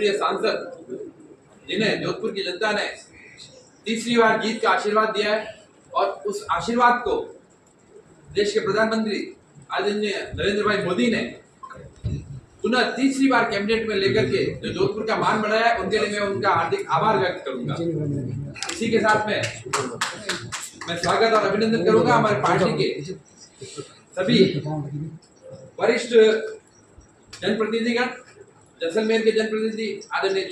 लोकप्रिय सांसद जिन्हें जोधपुर की जनता ने तीसरी बार जीत का आशीर्वाद दिया है, और उस आशीर्वाद को देश के प्रधानमंत्री आदरणीय नरेंद्र भाई मोदी ने पुनः तीसरी बार कैबिनेट में लेकर के जो जोधपुर का मान बढ़ाया है, उनके लिए मैं उनका हार्दिक आभार व्यक्त करूंगा। इसी के साथ में मैं स्वागत और अभिनंदन करूंगा हमारे पार्टी के सभी वरिष्ठ जनप्रतिनिधिगण, जैसलमेर के जनप्रतिनिधि आदरणीय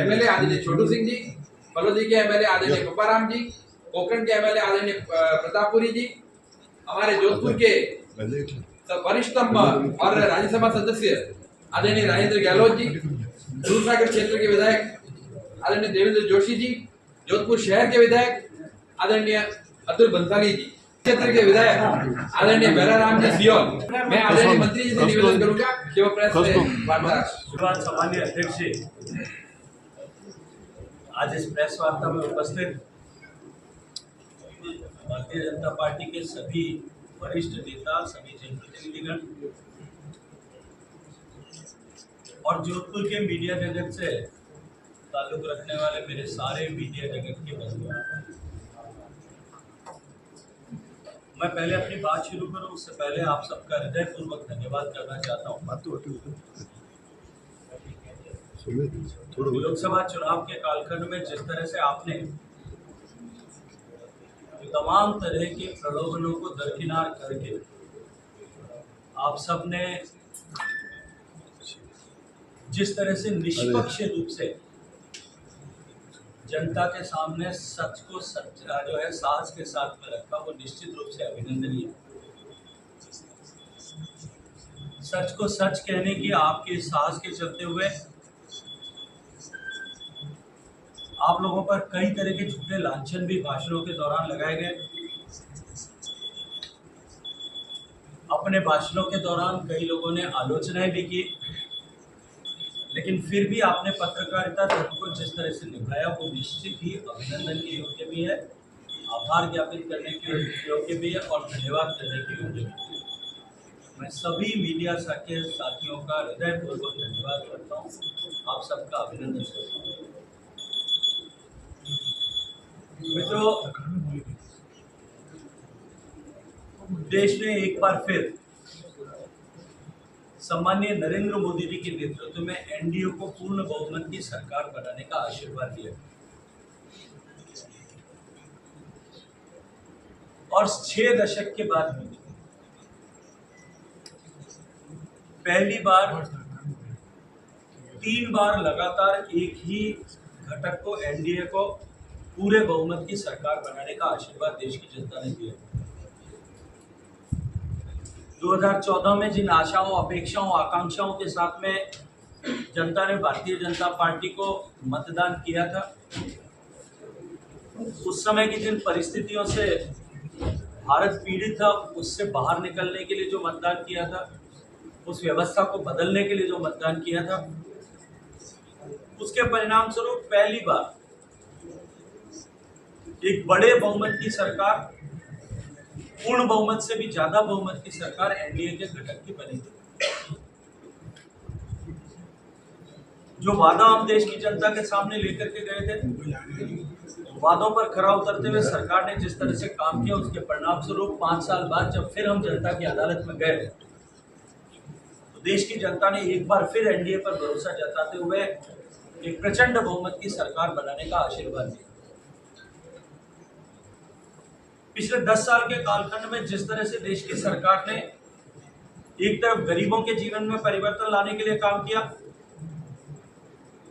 एमएलए आदरणीय छोटू सिंह जी, फलोदी के एमएलए आदरणीय पप्पाराम जी, पोखरण के एमएलए आदरणीय प्रतापपुरी जी, हमारे जोधपुर के वरिष्ठतम और राज्यसभा सदस्य आदरणीय राजेंद्र गहलोत जी, दूधसागर क्षेत्र के विधायक आदरणीय देवेंद्र जोशी जी, जोधपुर शहर के विधायक आदरणीय अतुल बंसाली जी, क्षेत्र के विधायक आदरणीय बेराराम जी सियोल। मैं आदरणीय मंत्री जी से निवेदन करूंगा कि वो प्रेस में वार्ता करें। सामान्य अध्यक्ष जी, आज इस प्रेस वार्ता में उपस्थित भारतीय जनता पार्टी के सभी वरिष्ठ नेता, सभी जनप्रतिनिधिगण और जोधपुर के मीडिया जगत से ताल्लुक रखने वाले मेरे सारे मीडिया जगत के बंधुओं, मैं पहले अपनी बात शुरू करूं उससे पहले आप सबका हृदयपूर्वक धन्यवाद करना चाहता हूं। लोकसभा चुनाव के कालखंड में जिस तरह से आपने तमाम तरह के प्रलोभनों को दरकिनार करके आप सब ने जिस तरह से निष्पक्ष रूप से जनता के सामने सच को सच जो है साहस के साथ में रखा, वो निश्चित रूप से अभिनंदनीय। सच को सच कहने की आपके साहस के चलते हुए आप लोगों पर कई तरह के झूठे लांछन भी भाषणों के दौरान लगाए गए। अपने भाषणों के दौरान कई लोगों ने आलोचनाएं भी की, लेकिन फिर भी आपने पत्रकारिता धर्म को जिस तरह से निभाया वो निश्चित ही अभिनंदन के योग्य भी है, आभार ज्ञापित करने के योग्य भी है और धन्यवाद करने के योग्य भी है। मैं सभी मीडिया के साथियों का हृदयपूर्वक धन्यवाद करता हूँ, आप सबका अभिनंदन करता हूँ। मित्रों, देश ने एक बार फिर सम्मानीय नरेंद्र मोदी जी के नेतृत्व में एनडीए को पूर्ण बहुमत की सरकार बनाने का आशीर्वाद दिया और 6 दशक के बाद पहली बार 3 बार लगातार एक ही घटक को, एनडीए को पूरे बहुमत की सरकार बनाने का आशीर्वाद देश की जनता ने दिया। 2014 में जिन आशाओं, अपेक्षाओं, आकांक्षाओं के साथ में जनता ने भारतीय जनता पार्टी को मतदान किया था, उस समय की जिन परिस्थितियों से भारत पीड़ित था, उससे बाहर निकलने के लिए जो मतदान किया था, उस व्यवस्था को बदलने के लिए जो मतदान किया था, उसके परिणाम स्वरूप पहली बार एक बड़े बहुमत की सरकार, पूर्ण बहुमत से भी ज्यादा बहुमत की सरकार एनडीए के घटक की बनी थी। जो वादा हम देश की जनता के सामने लेकर के गए थे, वादों पर खरा उतरते हुए सरकार ने जिस तरह से काम किया, उसके परिणाम स्वरूप 5 साल बाद जब फिर हम जनता की अदालत में गए तो देश की जनता ने एक बार फिर एनडीए पर भरोसा जताते हुए एक प्रचंड बहुमत की सरकार बनाने का आशीर्वाद दिया। पिछले 10 साल के कालखंड में जिस तरह से देश की सरकार ने एक तरफ गरीबों के जीवन में परिवर्तन लाने के लिए काम किया,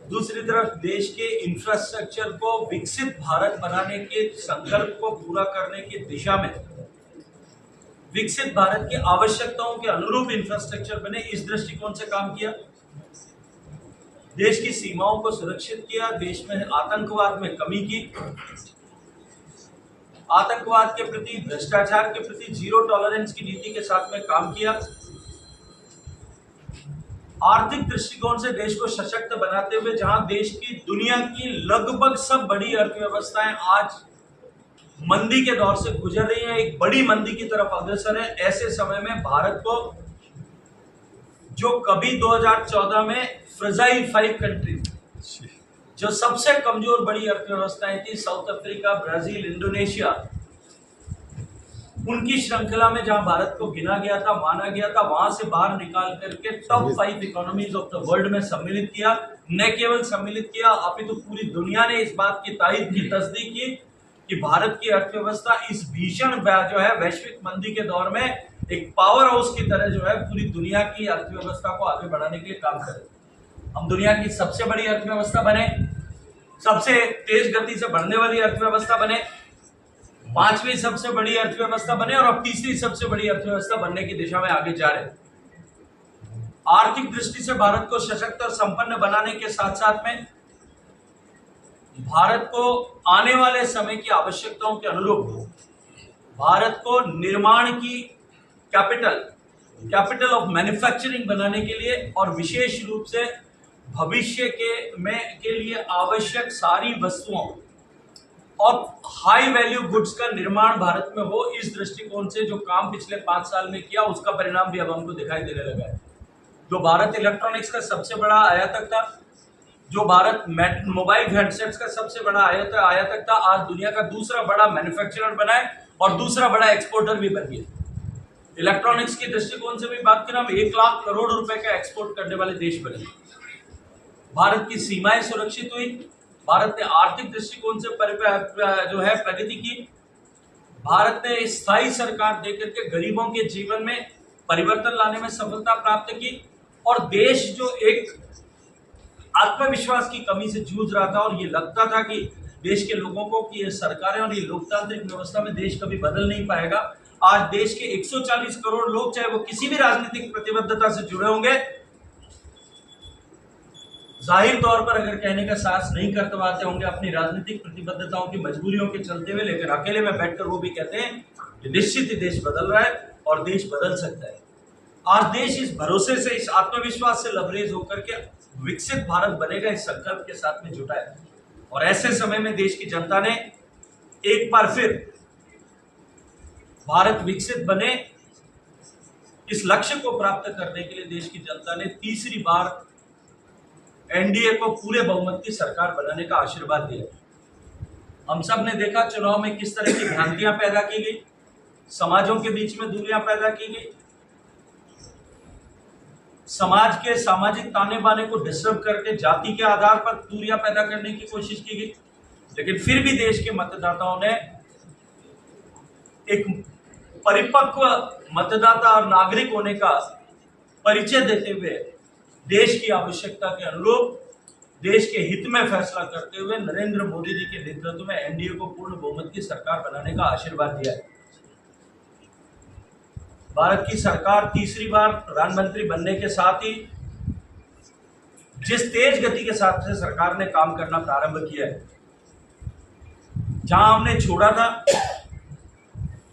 दूसरी तरफ देश के इंफ्रास्ट्रक्चर को विकसित भारत बनाने के संकल्प को पूरा करने की दिशा में विकसित भारत की आवश्यकताओं के अनुरूप इंफ्रास्ट्रक्चर बने, इस दृष्टिकोण से काम किया। देश की सीमाओं को सुरक्षित किया, देश में आतंकवाद में कमी की, आतंकवाद के प्रति, भ्रष्टाचार के प्रति जीरो टॉलरेंस की नीति के साथ में काम किया। आर्थिक दृष्टिकोण से देश को सशक्त बनाते हुए जहां देश की दुनिया की लगभग सब बड़ी अर्थव्यवस्थाएं आज मंदी के दौर से गुजर रही हैं, एक बड़ी मंदी की तरफ अग्रसर है, ऐसे समय में भारत को जो कभी 2014 में फ्रजाइल 5 कंट्री जो सबसे कमजोर बड़ी अर्थव्यवस्थाएं थी, साउथ अफ्रीका, ब्राजील, इंडोनेशिया, उनकी श्रृंखला में जहां भारत को गिना गया था, माना गया था, वहां से बाहर निकाल करके top 5 economies of the world में सम्मिलित किया। न केवल सम्मिलित किया, अपितु पूरी दुनिया ने इस बात की तारीफ की, तस्दीक की कि भारत की अर्थव्यवस्था इस भीषण जो है वैश्विक मंदी के दौर में एक पावर हाउस की तरह जो है पूरी दुनिया की अर्थव्यवस्था को आगे बढ़ाने के लिए काम करे। हम दुनिया की सबसे बड़ी अर्थव्यवस्था बने, सबसे तेज गति से बढ़ने वाली अर्थव्यवस्था बने, 5वीं सबसे बड़ी अर्थव्यवस्था बने और अब तीसरी सबसे बड़ी अर्थव्यवस्था बनने की दिशा में आगे जा रहे हैं। आर्थिक दृष्टि से भारत को सशक्त और संपन्न बनाने के साथ साथ में भारत को आने वाले समय की आवश्यकताओं के अनुरूप भारत को निर्माण की कैपिटल ऑफ मैन्युफैक्चरिंग बनाने के लिए और विशेष रूप से भविष्य के लिए आवश्यक सारी वस्तुओं और हाई वैल्यू गुड्स का निर्माण भारत में हो, इस दृष्टिकोण से जो काम पिछले 5 साल में किया उसका परिणाम भी अब हमको दिखाई देने लगा है। जो भारत इलेक्ट्रॉनिक्स का सबसे बड़ा आयातक था, जो भारत मोबाइल हैंडसेट्स का सबसे बड़ा आयातक था, आज दुनिया का दूसरा बड़ा मैन्युफैक्चरर बना है और दूसरा बड़ा एक्सपोर्टर भी बन गया। इलेक्ट्रॉनिक्स की दृष्टिकोण से भी बात करें, हम 1 लाख करोड़ रुपए का एक्सपोर्ट करने वाले देश बने। भारत की सीमाएं सुरक्षित हुई, भारत ने आर्थिक दृष्टिकोण से जो है प्रगति की, भारत ने स्थायी सरकार देकर के गरीबों के जीवन में परिवर्तन लाने में सफलता प्राप्त की और देश जो एक आत्मविश्वास की कमी से जूझ रहा था और ये लगता था कि देश के लोगों को कि ये सरकारें और ये लोकतांत्रिक व्यवस्था में देश कभी बदल नहीं पाएगा, आज देश के 140 करोड़ लोग, चाहे वो किसी भी राजनीतिक प्रतिबद्धता से जुड़े होंगे, जाहिर तौर पर अगर कहने का साहस नहीं कर पाते होंगे अपनी राजनीतिक प्रतिबद्धताओं की मजबूरियों के चलते हुए, लेकिन अकेले में बैठकर वो भी कहते हैं कि निश्चित ही देश बदल रहा है और देश बदल सकता है। आज देश इस भरोसे से, इस आत्मविश्वास से लबरेज होकर के विकसित भारत बनेगा, इस संकल्प के साथ में जुटा है। और ऐसे समय में देश की जनता ने एक बार फिर भारत विकसित बने इस लक्ष्य को प्राप्त करने के लिए देश की जनता ने तीसरी बार एनडीए को पूरे बहुमत की सरकार बनाने का आशीर्वाद दिया। हम सब ने देखा चुनाव में किस तरह की भ्रांतियां पैदा की गई, समाजों के बीच में दूरियां पैदा की गई, समाज के सामाजिक ताने बाने को डिस्टर्ब करके जाति के आधार पर दूरियां पैदा करने की कोशिश की गई। लेकिन फिर भी देश के मतदाताओं ने एक परिपक्व मतदाता और नागरिक होने का परिचय देते हुए देश की आवश्यकता के अनुरूप, देश के हित में फैसला करते हुए नरेंद्र मोदी जी के नेतृत्व में एनडीए को पूर्ण बहुमत की सरकार बनाने का आशीर्वाद दिया है। भारत की सरकार तीसरी बार प्रधानमंत्री बनने के साथ ही जिस तेज गति के साथ से सरकार ने काम करना प्रारंभ किया है, जहां हमने छोड़ा था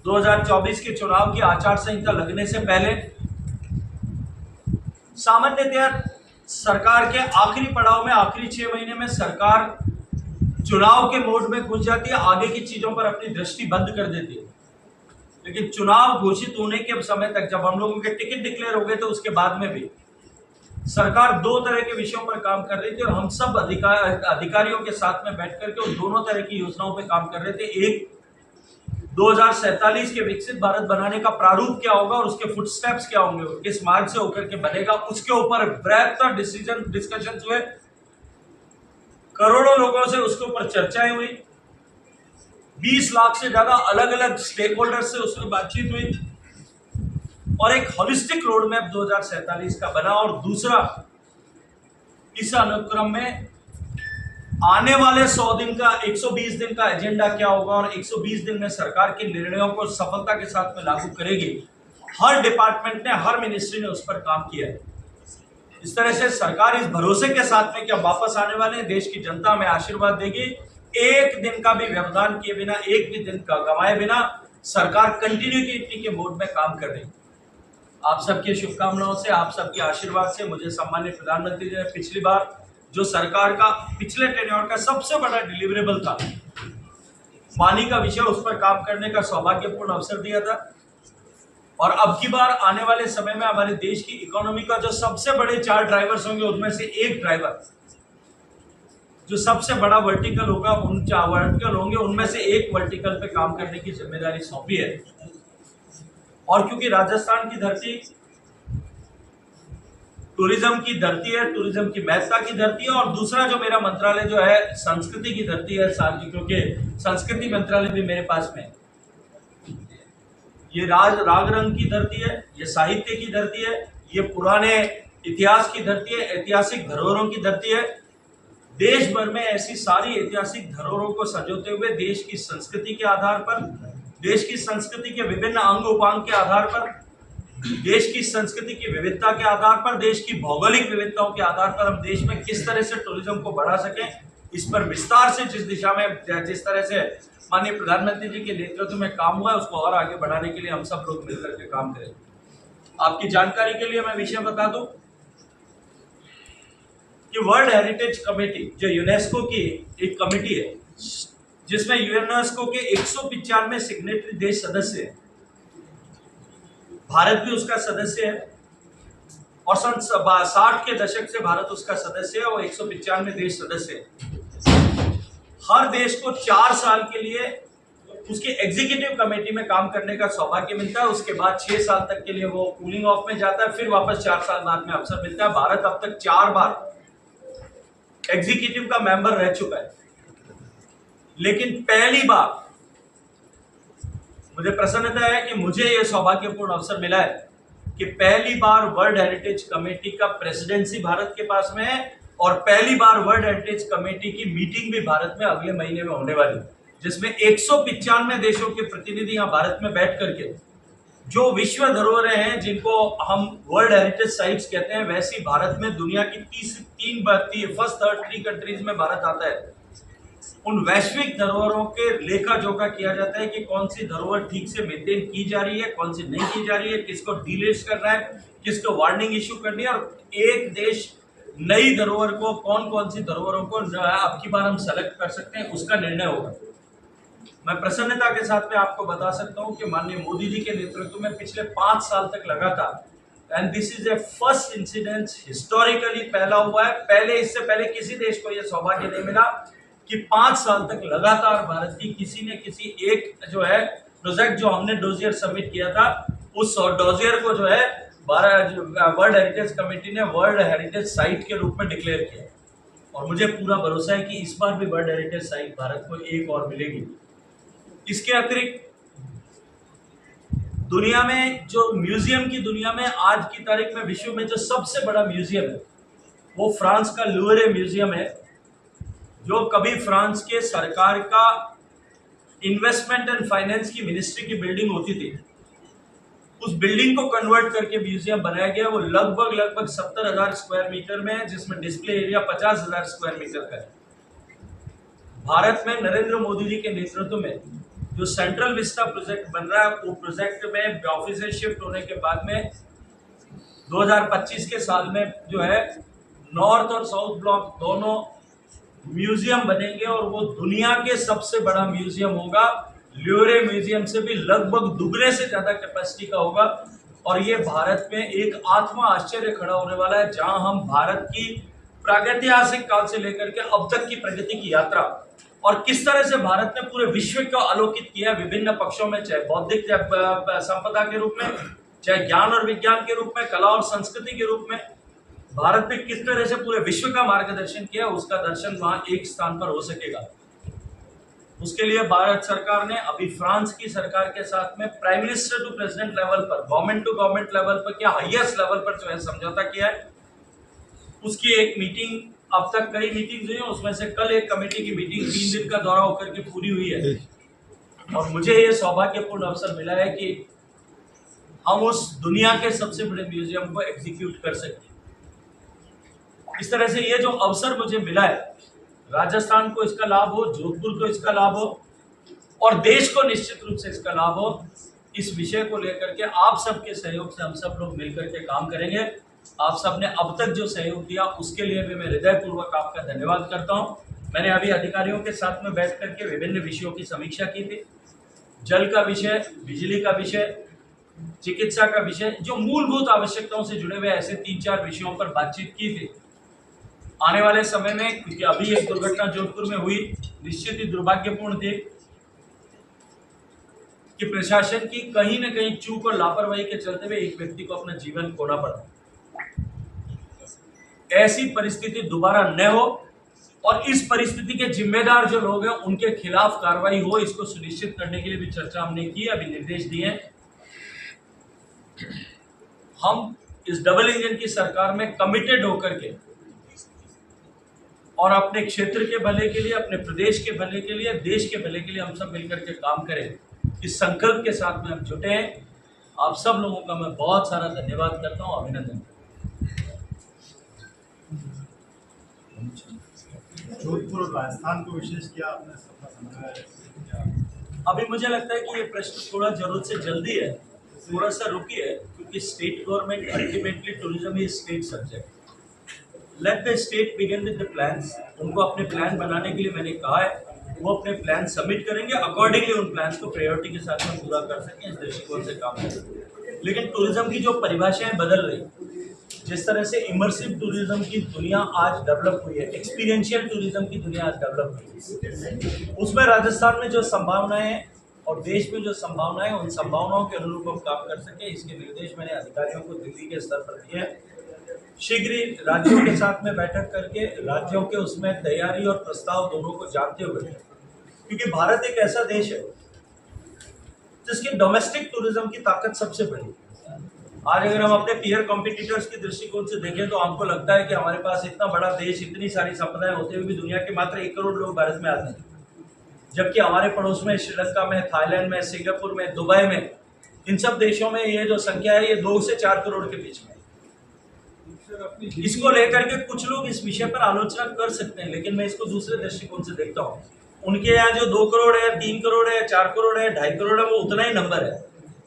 2024 के चुनाव की आचार संहिता लगने से पहले, सामान्यतया सरकार के आखिरी पड़ाव में, आखिरी 6 महीने में सरकार चुनाव के मोड में घुस जाती है, आगे की चीजों पर अपनी दृष्टि बंद कर देती है। लेकिन चुनाव घोषित होने के समय तक, जब हम लोगों के टिकट डिक्लेयर हो गए थे, उसके बाद में भी सरकार 2 तरह के विषयों पर काम कर रही थी और हम सब अधिकारियों के साथ में बैठ करके उन दोनों तरह की योजनाओं पर काम कर रहे थे। एक, 2047 के विकसित भारत बनाने का प्रारूप क्या होगा और उसके फुटस्टेप्स क्या होंगे, किस मार्ग से होकर के बनेगा, उसके ऊपर बृहत्तर डिस्कशन हुए, करोड़ों लोगों से उसके ऊपर चर्चाएं हुई, 20 लाख से ज्यादा अलग अलग स्टेक होल्डर से उसमें बातचीत हुई और एक होलिस्टिक रोड मैप 2047 का बना। और दूसरा, इस अनुक्रम में आने वाले 100 दिन का, 120 दिन का एजेंडा क्या होगा और 120 दिन में सरकार के निर्णयों को सफलता के साथ में लागू करेगी। हर डिपार्टमेंट ने, हर मिनिस्ट्री ने उस पर काम किया है। इस तरह से सरकार इस भरोसे के साथ में कि हम वापस आने वाले हैं, देश की जनता में आशीर्वाद देगी, एक दिन का भी व्यवधान किए बिना, एक भी दिन का गंवाए बिना सरकार कंटिन्यूटी के मोड में काम कर रही है। आप सबकी शुभकामनाओं से, आप सबके आशीर्वाद से मुझे सम्मानित प्रधानमंत्री जी ने पिछली बार जो सरकार का पिछले टेन्योर का सबसे बड़ा डिलीवरेबल था, पानी का विषय, उस पर काम करने का सौभाग्यपूर्ण अवसर दिया था। और अब की बार आने वाले समय में हमारे देश की इकोनॉमी का जो सबसे बड़े 4 ड्राइवर्स होंगे, उनमें से एक ड्राइवर जो सबसे बड़ा वर्टिकल होगा, उन 4 वर्टिकल होंगे, उनमें से एक वर्टिकल पे काम करने की जिम्मेदारी सौंपी है। और क्योंकि राजस्थान की धरती टूरिज्म की धरती है, टूरिज्म की महत्ता की धरती है, और दूसरा जो मेरा मंत्रालय जो है संस्कृति की धरती है साथ ही, क्योंकि संस्कृति मंत्रालय भी मेरे पास में है। ये राग रंग की धरती है, ये साहित्य की धरती है, ये पुराने इतिहास की धरती है, ऐतिहासिक धरोहरों की धरती है। देश भर में ऐसी सारी ऐतिहासिक धरोहरों को संजोते हुए देश की संस्कृति के आधार पर, देश की संस्कृति के विभिन्न अंग उपांग के आधार पर, देश की संस्कृति की विविधता के आधार पर, देश की भौगोलिक विविधताओं के आधार पर हम देश में किस तरह से टूरिज्म को बढ़ा सकें, इस पर विस्तार से जिस तरह से माननीय प्रधानमंत्री जी के नेतृत्व में काम हुआ है, उसको और आगे बढ़ाने के लिए हम सब लोग मिलकर के काम करें। आपकी जानकारी के लिए मैं विषय बता दूं कि वर्ल्ड हेरिटेज कमेटी जो यूनेस्को की एक कमेटी है, जिसमें यूनेस्को के 195 सिग्नेटरी देश सदस्य हैं, भारत भी उसका सदस्य है, और सन 60 के दशक से भारत उसका सदस्य है, और 195 देश सदस्य है। हर देश को 4 साल के लिए उसकी एग्जीक्यूटिव कमेटी में काम करने का सौभाग्य मिलता है। उसके बाद 6 साल तक के लिए वो कूलिंग ऑफ में जाता है, फिर वापस 4 साल बाद में अवसर मिलता है। भारत अब तक 4 बार एग्जीक्यूटिव का मेंबर रह चुका है, लेकिन पहली बार मुझे प्रसन्नता है कि मुझे यह सौभाग्यपूर्ण अवसर मिला है कि पहली बार वर्ल्ड हेरिटेज कमेटी का प्रेसिडेंसी भारत के पास में है, और पहली बार वर्ल्ड हेरिटेज कमेटी की मीटिंग भी भारत में अगले महीने में होने वाली है, जिसमें 195 देशों के प्रतिनिधि यहाँ भारत में बैठ करके जो विश्व धरोहरें हैं, जिनको हम वर्ल्ड हेरिटेज साइट्स कहते हैं, वैसी भारत में दुनिया की फर्स्ट 3 कंट्रीज में भारत आता है। उन वैश्विक धरोहरों के लेखा जोखा किया जाता है कि कौन सी धरोहर ठीक से मेंटेन की जा रही है, कौन सी नहीं की जा रही है, किसको डिलिस्ट करना है, किसको वार्निंग इशू करनी है, और एक देश नई धरोहर को, कौन सी धरोहरों को अब की बार हम सेलेक्ट कर सकते हैं, उसका निर्णय होगा। मैं प्रसन्नता के साथ में आपको बता सकता हूं कि माननीय मोदी जी के नेतृत्व में पिछले 5 साल तक लगातार, and this is a first incident, historically पहला हुआ है, इससे पहले किसी देश को यह सौभाग्य नहीं मिला कि 5 साल तक लगातार भारत की किसी ने किसी एक जो है प्रोजेक्ट जो हमने डोजियर सबमिट किया था, उस डोजियर को जो है वर्ल्ड हेरिटेज कमेटी ने वर्ल्ड हेरिटेज साइट के रूप में डिक्लेयर किया। और मुझे पूरा भरोसा है कि इस बार भी वर्ल्ड हेरिटेज साइट भारत को एक और मिलेगी। इसके अतिरिक्त दुनिया में जो म्यूजियम की दुनिया में आज की तारीख में विश्व में जो सबसे बड़ा म्यूजियम है, वो फ्रांस का लुवरे म्यूजियम है, जो कभी फ्रांस के सरकार का इन्वेस्टमेंट एंड फाइनेंस की मिनिस्ट्री की बिल्डिंग होती थी। उस बिल्डिंग को कन्वर्ट करके म्यूजियम बनाया गया। वो लगभग 70,000 स्क्वायर मीटर में है, जिसमें डिस्प्ले एरिया 50,000 स्क्वायर मीटर का है। भारत में नरेंद्र मोदी जी के नेतृत्व में जो सेंट्रल विस्टा प्रोजेक्ट बन रहा है, वो प्रोजेक्ट में ऑफिस शिफ्ट होने के बाद में 2025 के साल में जो है नॉर्थ और साउथ ब्लॉक दोनों म्यूजियम बनेंगे, और वो दुनिया के सबसे बड़ा म्यूजियम होगा। ल्यूरे म्यूजियम से भी लगभग दुगने से ज्यादा कैपेसिटी का होगा, और ये भारत में एक आत्मा आश्चर्य खड़ा होने वाला है, जहां हम भारत की प्रागैतिहासिक काल से लेकर के अब तक की प्रगति की यात्रा, और किस तरह से भारत ने पूरे विश्व को आलोकित किया विभिन्न पक्षों में, चाहे बौद्धिक संपदा के रूप में, चाहे ज्ञान और विज्ञान के रूप में, कला और संस्कृति के रूप में, भारत ने किस तरह से पूरे विश्व का मार्गदर्शन किया, उसका दर्शन वहां एक स्थान पर हो सकेगा। उसके लिए भारत सरकार ने अभी फ्रांस की सरकार के साथ में prime minister to president level पर, गवर्नमेंट टू गवर्नमेंट लेवल पर, क्या हाईएस्ट लेवल पर जो है समझौता किया है। उसकी एक मीटिंग, अब तक कई मीटिंग हुई हैं, उसमें से कल एक कमेटी की मीटिंग 3 दिन का दौरा होकर के पूरी हुई है, और मुझे ये सौभाग्यपूर्ण अवसर मिला है कि हम उस दुनिया के सबसे बड़े म्यूजियम को एग्जीक्यूट कर सकें। इस तरह से ये जो अवसर मुझे मिला है, राजस्थान को इसका लाभ हो, जोधपुर को इसका लाभ हो, और देश को निश्चित रूप से इसका लाभ हो, इस विषय को लेकर के आप सबके सहयोग से हम सब लोग मिलकर के काम करेंगे। आप सब ने अब तक जो सहयोग दिया, उसके लिए भी मैं हृदयपूर्वक आपका धन्यवाद करता हूं। मैंने अभी अधिकारियों के साथ में बैठ करके विभिन्न विषयों की समीक्षा की थी। जल का विषय, बिजली का विषय, चिकित्सा का विषय, जो मूलभूत आवश्यकताओं से जुड़े हुए ऐसे 3-4 विषयों पर बातचीत की थी। आने वाले समय में, क्योंकि अभी एक दुर्घटना जोधपुर में हुई, निश्चित ही दुर्भाग्यपूर्ण थी कि प्रशासन की कहीं न कहीं चूक और लापरवाही के चलते हुए एक व्यक्ति को अपना जीवन खोना पड़ा। ऐसी परिस्थिति दोबारा न हो और इस परिस्थिति के जिम्मेदार जो लोग हैं उनके खिलाफ कार्रवाई हो, इसको सुनिश्चित करने के लिए भी चर्चा हमने की, अभी निर्देश दिए हैं। हम इस डबल इंजन की सरकार में कमिटेड होकर के और अपने क्षेत्र के भले के लिए, अपने प्रदेश के भले के लिए, देश के भले के लिए हम सब मिलकर के काम करें, इस संकल्प के साथ में हम जुटे हैं। आप सब लोगों का मैं बहुत सारा धन्यवाद करता हूं, अभिनंदन। जोधपुर और राजस्थान को विशेष क्या आपने सपना समझा है क्या? अभी मुझे लगता है कि ये प्रश्न थोड़ा जरूरत से जल्दी है, थोड़ा सा रुकिए, क्योंकि state government ultimately tourism is state subject. Let the state begin with the plans. उनको अपने प्लान बनाने के लिए मैंने कहा है, वो अपने प्लान सबमिट करेंगे, अकॉर्डिंगली उन प्लान्स को प्रायोरिटी के साथ में पूरा कर सकें, इस दृष्टिकोण से काम करेंगे। लेकिन टूरिज्म की जो परिभाषाएं बदल रही, जिस तरह से इमर्सिव टूरिज्म की दुनिया आज डेवलप हुई है, एक्सपीरियंशियल टूरिज्म की दुनिया आज डेवलप हुई है, उसमें राजस्थान में जो संभावनाएं हैं और देश में जो संभावनाएं हैं, उन संभावनाओं के अनुरूप हम काम कर सके, इसके निर्देश मैंने अधिकारियों को दिल्ली के स्तर पर दिए हैं। शीघ्र ही राज्यों के साथ में बैठक करके राज्यों के उसमें तैयारी और प्रस्ताव दोनों को जानते हुए, क्योंकि भारत एक ऐसा देश है जिसकी डोमेस्टिक टूरिज्म की ताकत सबसे बड़ी है। आज अगर हम अपने पीयर कॉम्पिटिटर्स के दृष्टिकोण से देखें तो हमको लगता है कि हमारे पास इतना बड़ा देश, इतनी सारी संपदाएं होते हुए भी दुनिया के मात्र 1 करोड़ लोग भारत में आते हैं, जबकि हमारे पड़ोस में श्रीलंका में, थाईलैंड में, सिंगापुर में, दुबई में, इन सब देशों में ये जो संख्या है ये 2 से 4 करोड़ के बीच में। इसको लेकर के कुछ लोग इस विषय पर आलोचना कर सकते हैं, लेकिन मैं इसको दूसरे दृष्टिकोण से देखता हूँ। उनके यहाँ जो 2 करोड़ है, 3 करोड़ है, 4 करोड़ है, 2.5 करोड़ है, वो उतना ही नंबर है।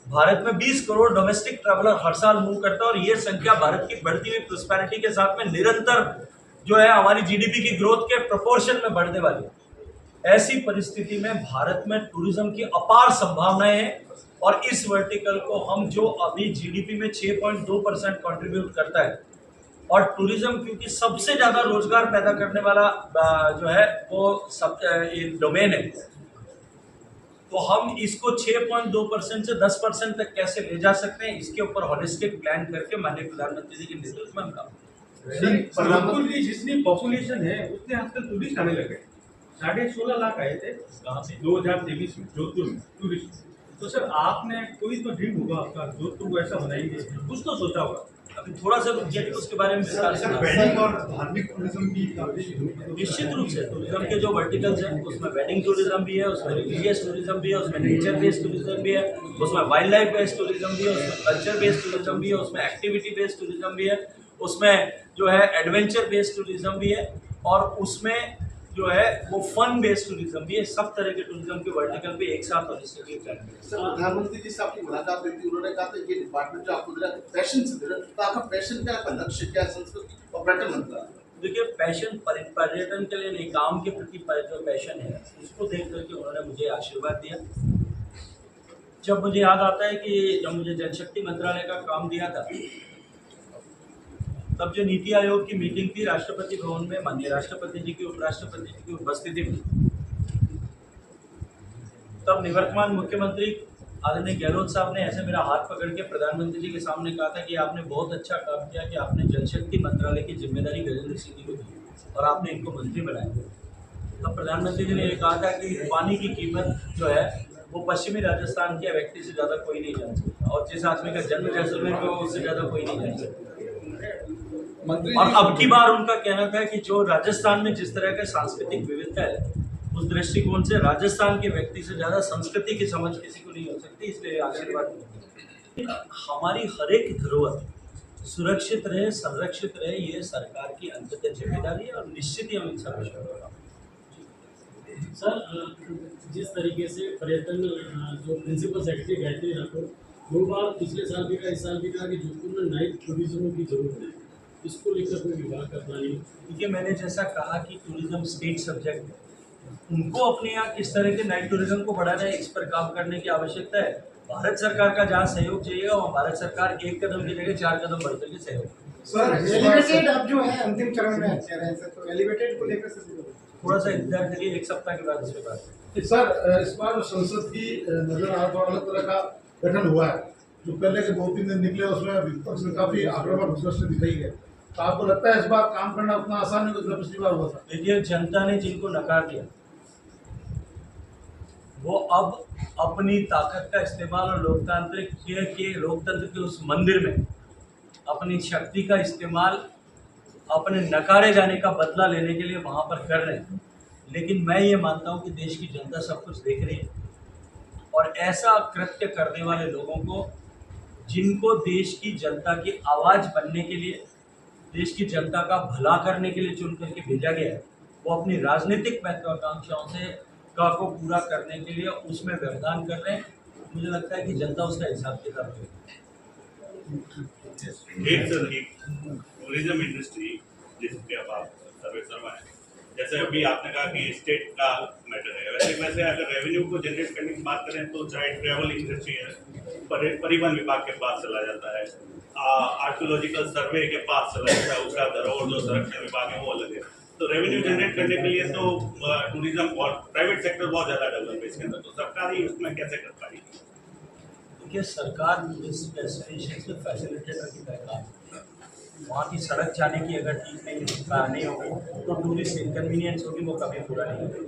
भारत में 20 करोड़ डोमेस्टिक ट्रैवलर हर साल मूव करता है और ये संख्या भारत की बढ़ती हुई प्रोस्पेरिटी के साथ में निरंतर जो है हमारी जीडीपी की ग्रोथ के प्रोपोर्शन में बढ़ने वाली है। ऐसी परिस्थिति में भारत में टूरिज्म की अपार संभावनाएं हैं और इस वर्टिकल को हम जो अभी जीडीपी में 6.2% कंट्रीब्यूट करता है, और टूरिज्म क्योंकि सबसे ज्यादा रोजगार पैदा करने वाला जो है वो सब डोमेन है, तो हम इसको 6.2% से 10% तक कैसे ले जा सकते हैं, इसके ऊपर होलिस्टिक प्लान करके माननीय प्रधानमंत्री जी के नेतृत्व में हम काम करेंगे। जोधपुर की जितनी पॉपुलेशन है उतने आजकल टूरिस्ट आने लगे। 16.5 लाख आए थे कहाँ पे? 2023 में जोधपुर में टूरिस्ट। तो सर आपने कोई तो ड्रीम होगा आपका, जोधपुर को ऐसा बनाएंगे, कुछ तो सोचा होगा। अभी थोड़ा सा रुक जाइए, उसके बारे में विस्तार से बात वेडिंग और धार्मिक टूरिज्म की निश्चित रूप से टूरिज्म के जो वर्टिकल्स हैं उसमें वेडिंग टूरिज्म भी है, उसमें रिलीजियस टूरिज्म भी है, उसमें नेचर बेस्ड टूरिज्म भी है, उसमें वाइल्ड लाइफ बेस्ड टूरिज्म भी है, उसमें कल्चर बेस्ड टूरिज्म भी है, उसमें एक्टिविटी बेस्ड टूरिज्म भी है, उसमें जो है एडवेंचर बेस्ड टूरिज्म भी है, और उसमें जो है वो फन बेस्ड टूरिज्म भी है। सब तरह के टूरिज्म के वर्टिकल पे एक साथ होलिस्टिकली प्लान किया। सर प्रधानमंत्री जी से आपकी मुलाकात हुई थी, उन्होंने कहा था ये डिपार्टमेंट जो आपको दे रहा है पैशन से दे रहा है, तो आपका पैशन क्या, आपका लक्ष्य क्या है संस्कृति और पर्यटन मंत्रालय? देखिए, पैशन पर्यटन के लिए नहीं, काम के प्रति जो पैशन है उसको देख करके उन्होंने मुझे आशीर्वाद दिया। जब मुझे याद आता है कि जब मुझे जनशक्ति मंत्रालय का काम दिया था, तब जो नीति आयोग की मीटिंग थी राष्ट्रपति भवन में, माननीय राष्ट्रपति जी की, उपराष्ट्रपति जी की उपस्थिति में, तब निवर्तमान मुख्यमंत्री आदरणीय गहलोत साहब ने ऐसे मेरा हाथ पकड़ के प्रधानमंत्री जी के सामने कहा था कि आपने बहुत अच्छा काम किया कि आपने जल शक्ति मंत्रालय की जिम्मेदारी गजेंद्र सिंह जी को दी और आपने इनको मंत्री बनाया। तब प्रधानमंत्री जी ने ये कहा था कि पानी की कीमत जो है वो पश्चिमी राजस्थान के व्यक्ति से ज़्यादा कोई नहीं जान सकता, और जिस आदमी का जन्म जैसलमेर में हो उससे ज़्यादा कोई नहीं जान सकता। और अब की बार उनका कहना था कि जो राजस्थान में जिस तरह का सांस्कृतिक विविधता है, उस दृष्टिकोण से राजस्थान के व्यक्ति से ज़्यादा संस्कृति की समझ किसी को नहीं हो सकती, इसलिए आशीर्वाद। हमारी हर एक धरोहर सुरक्षित रहे, संरक्षित रहे, ये सरकार की अंततः जिम्मेदारी है और निश्चित ही हम इन सब विषयों पर काम। सर, जिस तरीके से पर्यटन जो प्रिंसिपल सेक्रेटरी गायत्री राठौर 2 बार पिछले साल भी कहा, इस साल भी कहा कि जोधपुर में नाइट टूरिज्म की जरूरत है, इसको लेकर कोई विभाग का प्लानिंग? देखिए, मैंने जैसा कहा कि टूरिज्म स्टेट सब्जेक्ट है, उनको अपने यहाँ किस तरह के नाइट टूरिज्म को बढ़ाना है, इस पर काम करने की आवश्यकता है। भारत सरकार का जहाँ सहयोग चाहिएगा वहाँ भारत सरकार 1 कदम की जगह 4 कदम बढ़ करके सहयोग सर एलिवेटेड अब जो है अंतिम चरण में कह रहे हैं सर, तो एलिवेटेड को लेकर सर थोड़ा सा इंतजार करिए, एक सप्ताह के बाद इस पे बात करें। सर इस बार जो संसद की नजर आ रहा अलग तरह का गठन हुआ है, जो पहले के 2-3 दिन निकले उसमें विपक्ष में काफी आक्रामक दृष्टि दिखाई है, तो आपको लगता है इस बार काम करना उतना आसान नहीं जितना पिछली बार हुआ था? देखिए, जनता ने जिनको नकार दिया वो अब अपनी ताकत का इस्तेमाल और लोकतंत्र के उस मंदिर में अपनी शक्ति का इस्तेमाल अपने नकारे जाने का बदला लेने के लिए वहाँ पर कर रहे हैं। लेकिन मैं ये मानता हूँ कि देश की जनता सब कुछ देख रही है और ऐसा कृत्य करने वाले लोगों को, जिनको देश की जनता की आवाज़ बनने के लिए, देश की जनता का भला करने के लिए चुन करके भेजा गया है, वो अपनी राजनीतिक महत्वाकांक्षाओं से को पूरा करने के लिए उसमें व्यवधान कर रहे हैं। मुझे लगता है कि जनता उसका हिसाब किताब देगी। टूरिज्म इंडस्ट्री जिसके अब आप सर्वे शर्मा है, जैसे अभी आपने कहा कि स्टेट का मैटर है, वैसे अगर रेवेन्यू को जनरेट करने की बात करें तो चाहे ट्रैवल इंडस्ट्री है, परिवहन विभाग के पास चला जाता है, आर्कियोलॉजिकल सर्वे के पास चला जाता है, उसका धरोहर जो संरक्षण विभाग है वो अलग है। तो रेवेन्यू जनरेट करने के लिए तो टूरिज्म और प्राइवेट सेक्टर बहुत ज़्यादा डेवलप है इसके अंदर, तो सरकार ही उसमें कैसे कर पाएगी? देखिए, सरकार इस डेस्टिनेशन से फैसिलिटेटर की तरह वहाँ की सड़क जाने की अगर ठीक नहीं होगी तो टूरिस्ट इनकन्वीनियंस होगी, वो कभी पूरा नहीं होगी।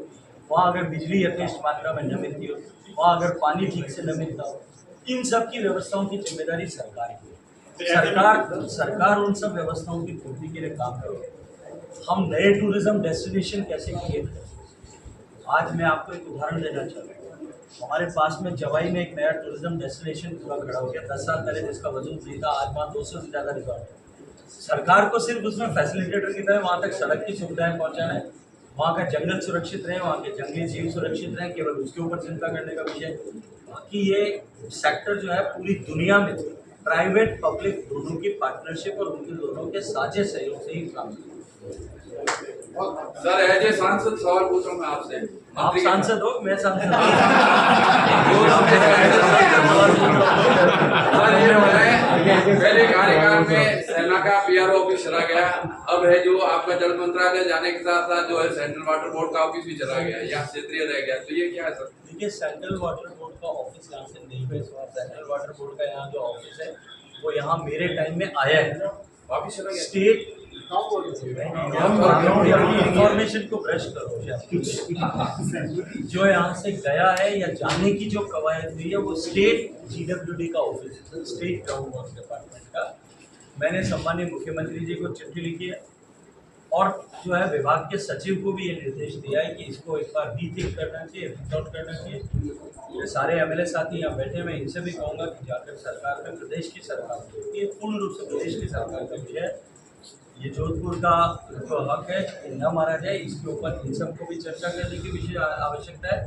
वहाँ अगर बिजली यथेष्ट मात्रा में न मिलती हो, वहाँ अगर पानी ठीक से न मिलता हो, इन सब की व्यवस्थाओं की जिम्मेदारी सरकार की है। सरकार उन सब व्यवस्थाओं की पूर्ति के लिए काम करे। हम नए टूरिज्म डेस्टिनेशन कैसे क्रिएट करें? आज मैं आपको एक उदाहरण देना चाहूँगा। हमारे पास में जवाई में एक नया टूरिज्म डेस्टिनेशन पूरा खड़ा हो गया 10 साल पहले, जिसका वजूद नहीं था। आज वहाँ 200 से ज़्यादा रिजॉर्ट है। सरकार को सिर्फ उसमें फैसिलिटेटर की तरह वहाँ तक सड़क की सुविधाएं पहुँचाना है, वहाँ का जंगल सुरक्षित रहे, वहाँ के जंगली जीव सुरक्षित रहें, केवल उसके ऊपर चिंता करने का विषय। बाकी ये सेक्टर जो है पूरी दुनिया में प्राइवेट पब्लिक दोनों की पार्टनरशिप और उनके दोनों के साझे सहयोग से ही काम करता है। सर एज ए सांसद सवाल पूछ रहा हूँ मैं आपसे। आप सांसद हो, मैं सांसद हूँ। सर ये बताएं, पहले कार्यकाल में सेना का पीआरओ ऑफिस चला गया, अब है जो आपका जल मंत्रालय जाने के साथ साथ जो है सेंट्रल वाटर बोर्ड का ऑफिस भी चला गया या क्षेत्रीय रह गया, तो ये क्या है सर? देखिए, सेंट्रल वाटर बोर्ड का ऑफिस यहाँ से नहीं है। सेंट्रल वाटर बोर्ड का यहाँ जो ऑफिस है वो यहाँ मेरे टाइम में आया है, ऑफिस चला गया। स्टेट इंफॉर्मेशन को ब्रश करो। जो यहाँ से गया है या जाने की जो कवायद हुई है वो स्टेट GWD का ऑफिस है, स्टेट ग्राउंड वाटर डिपार्टमेंट का। मैंने सम्माननीय मुख्यमंत्री जी को चिट्ठी लिखी है और जो है विभाग के सचिव को भी ये निर्देश दिया है कि इसको एक बार रीथिंक करना चाहिए, रिकॉर्ड करना चाहिए। ये सारे MLA साथी यहाँ बैठे, मैं इनसे भी कहूँगा कि जाकर सरकार में, प्रदेश की सरकार में, ये पूर्ण रूप से प्रदेश की सरकार का विषय है। ये जोधपुर का जो हक है ये न मारा जाए, इसके ऊपर इन सबको भी चर्चा करने की विषय आवश्यकता है।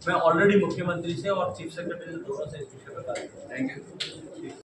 मैं ऑलरेडी मुख्यमंत्री से और चीफ सेक्रेटरी से दोनों से इस विषय पर बात करूँगा। Thank you.